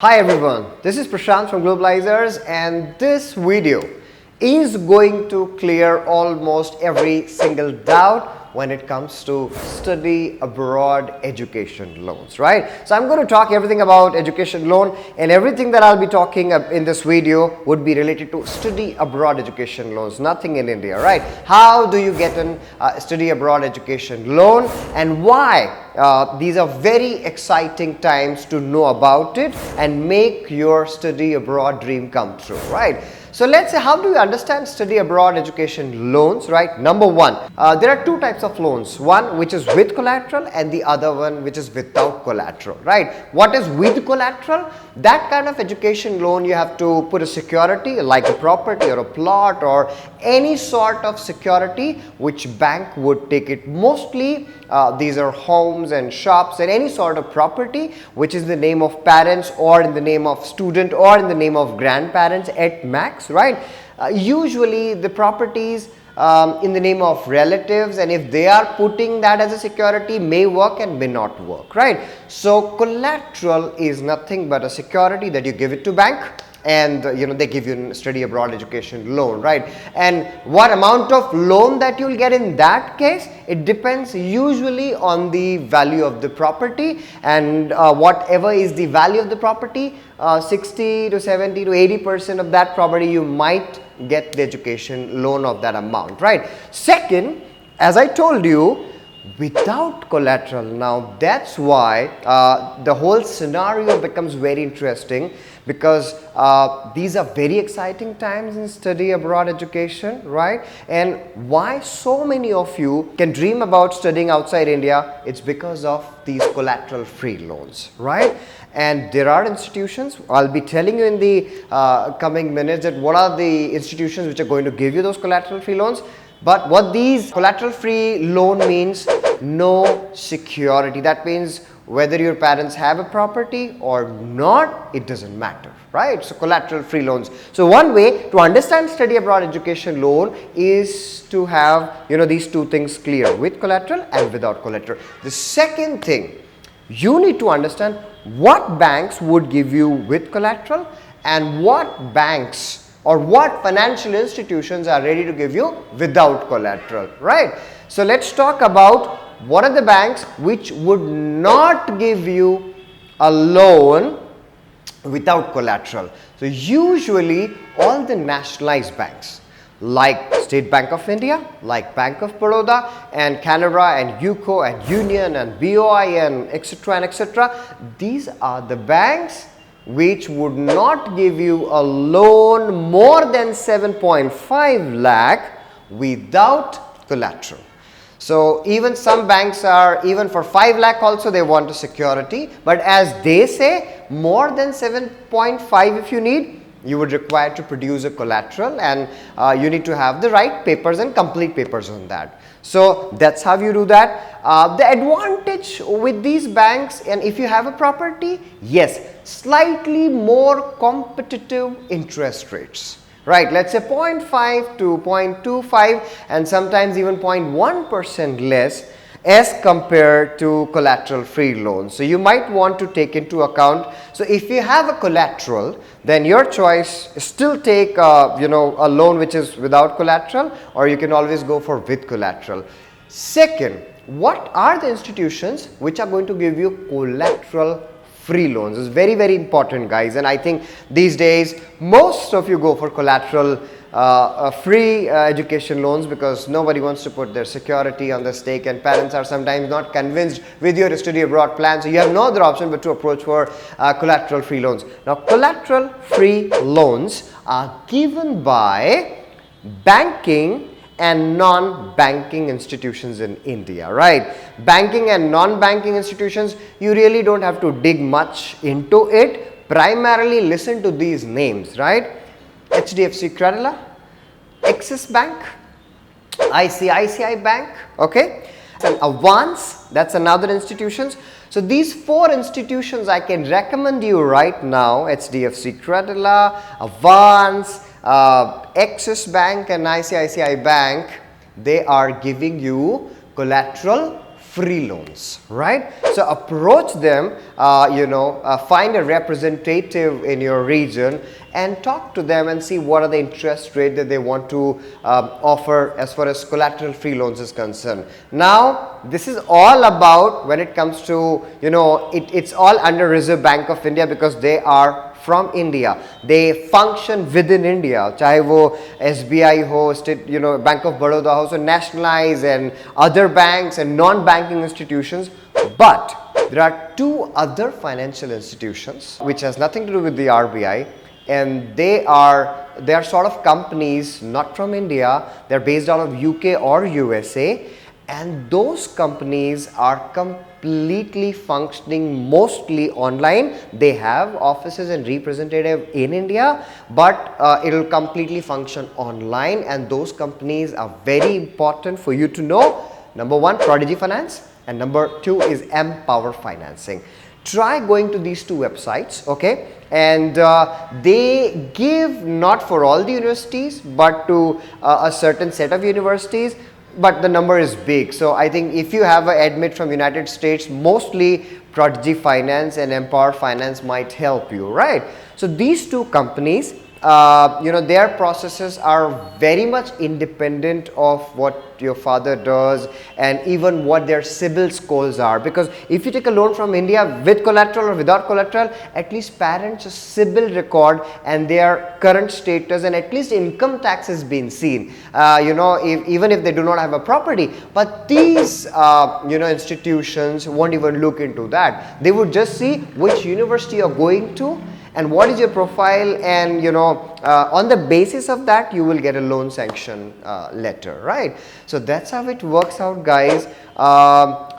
Hi everyone, this is Prashant from Globalizers, and this video is going to clear almost every single doubt when it comes to study abroad education loans, right? So I'm going to talk everything about education loan, and everything that I'll be talking in this video would be related to study abroad education loans, nothing in India, right? How do you get a study abroad education loan, and why these are very exciting times to know about it and make your study abroad dream come true, right? So let's say, how do you understand study abroad education loans, right? Number one, there are two types of loans, one which is with collateral and the other one which is without collateral, right? What is with collateral? That kind of education loan, you have to put a security like a property or a plot or any sort of security which bank would take it. Mostly these are homes and shops and any sort of property which is in the name of parents or in the name of student or in the name of grandparents at max, right? Usually the properties in the name of relatives, and if they are putting that as a security, may work and may not work, right? So collateral is nothing but a security that you give it to bank, and they give you a study abroad education loan, right? And what amount of loan that you'll get in that case, it depends usually on the value of the property, and whatever is the value of the property, 60 to 70 to 80% of that property you might get the education loan of that amount, right? Second, as I told you, without collateral, now that's why the whole scenario becomes very interesting, because these are very exciting times in study abroad education, right? And why so many of you can dream about studying outside India, it's because of these collateral free loans, right? And there are institutions, I'll be telling you in the coming minutes that what are the institutions which are going to give you those collateral free loans. But what these collateral free loan means, no security. That means whether your parents have a property or not, it doesn't matter, right? So collateral free loans. So one way to understand study abroad education loan is to have these two things clear, with collateral and without collateral. The second thing, you need to understand what banks would give you with collateral and what banks or what financial institutions are ready to give you without collateral, right? So let's talk about what are the banks which would not give you a loan without collateral. So usually all the nationalized banks like State Bank of India, like Bank of Baroda and Canara and UCO and Union and BOI and etc., these are the banks which would not give you a loan more than 7.5 lakh without collateral. So even some banks are, even for 5 lakh also they want a security, but as they say, more than 7.5 if you need, you would require to produce a collateral, and you need to have the right papers and complete papers on that. So that's how you do that. The advantage with these banks, and if you have a property, yes, slightly more competitive interest rates, right? Let's say 0.5 to 0.25 and sometimes even 0.1% less as compared to collateral free loans. So you might want to take into account. So if you have a collateral, then your choice is still take a loan which is without collateral, or you can always go for with collateral. Second, what are the institutions which are going to give you collateral free loans? Is very, very important, guys, and I think these days most of you go for collateral free education loans because nobody wants to put their security on the stake, and parents are sometimes not convinced with your study abroad plan, so you have no other option but to approach for collateral free loans. Now collateral free loans are given by banking and non-banking institutions in India, right? Banking and non-banking institutions, you really don't have to dig much into it. Primarily listen to these names, right? HDFC Credila, Axis Bank, ICICI Bank, okay? And Avance, that's another institution. So these four institutions I can recommend you right now: HDFC Credila, Avance, Axis Bank and ICICI Bank. They are giving you collateral free loans, right? So approach them, find a representative in your region and talk to them and see what are the interest rate that they want to offer as far as collateral free loans is concerned. Now, this is all about when it comes to, it's all under Reserve Bank of India because they are from India. They function within India. चाहे वो SBI हो, state, Bank of Baroda हो, so nationalized and other banks and non-banking institutions. But there are two other financial institutions which has nothing to do with the RBI, and they are sort of companies not from India. They're based out of UK or USA, and those companies are completely functioning mostly online. They have offices and representative in India, but it will completely function online, and those companies are very important for you to know. Number one, Prodigy Finance, and number two is Empower Financing. Try going to these two websites, okay, and they give not for all the universities but to a certain set of universities, but the number is big. So I think if you have an admit from United States, mostly Prodigy Finance and Empower Finance might help you, right? So these two companies, their processes are very much independent of what your father does and even what their CIBIL scores are, because if you take a loan from India with collateral or without collateral, at least parents' CIBIL record and their current status and at least income tax has been seen, even if they do not have a property. But these institutions won't even look into that. They would just see which university you're going to and what is your profile, and on the basis of that you will get a loan sanction letter, right? So that's how it works out, guys.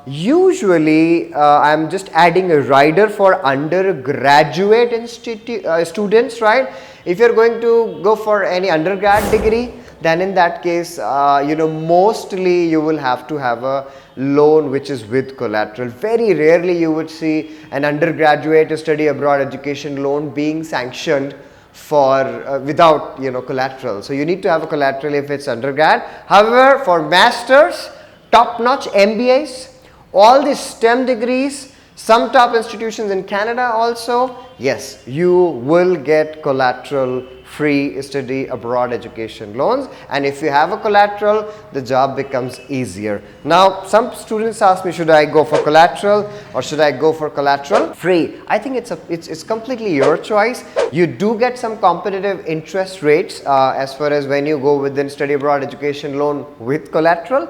Usually I'm just adding a rider for undergraduate students, right? If you're going to go for any undergrad degree, then in that case, mostly you will have to have a loan which is with collateral. Very rarely you would see an undergraduate study abroad education loan being sanctioned for without collateral. So you need to have a collateral if it's undergrad. However, for masters, top-notch MBAs, all these STEM degrees, some top institutions in Canada also, yes, you will get collateral free study abroad education loans, and if you have a collateral, the job becomes easier. Now, some students ask me, should I go for collateral or should I go for collateral free? I think it's completely your choice. You do get some competitive interest rates as far as when you go within study abroad education loan with collateral.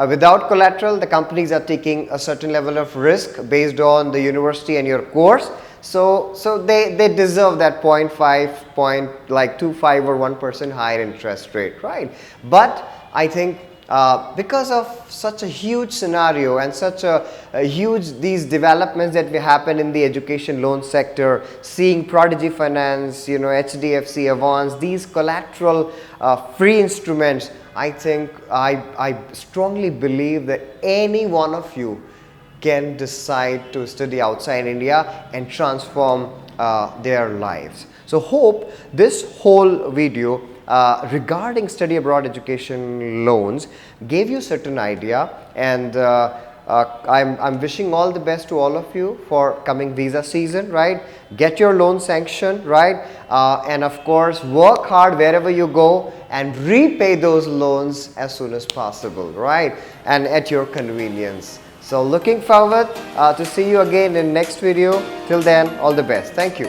Without collateral, the companies are taking a certain level of risk based on the university and your course. So they deserve that 0.5, like 2.5 or 1% higher interest rate, right? But I think because of such a huge scenario and such a huge these developments that will happen in the education loan sector, seeing Prodigy Finance, HDFC, Avance, these collateral free instruments, I think I strongly believe that any one of you can decide to study outside India and transform their lives. So hope this whole video regarding study abroad education loans gave you certain idea, and I'm wishing all the best to all of you for coming visa season, right? Get your loan sanctioned, right? And of course work hard wherever you go and repay those loans as soon as possible, right? And at your convenience. So looking forward to see you again in next video. Till then, all the best. Thank you.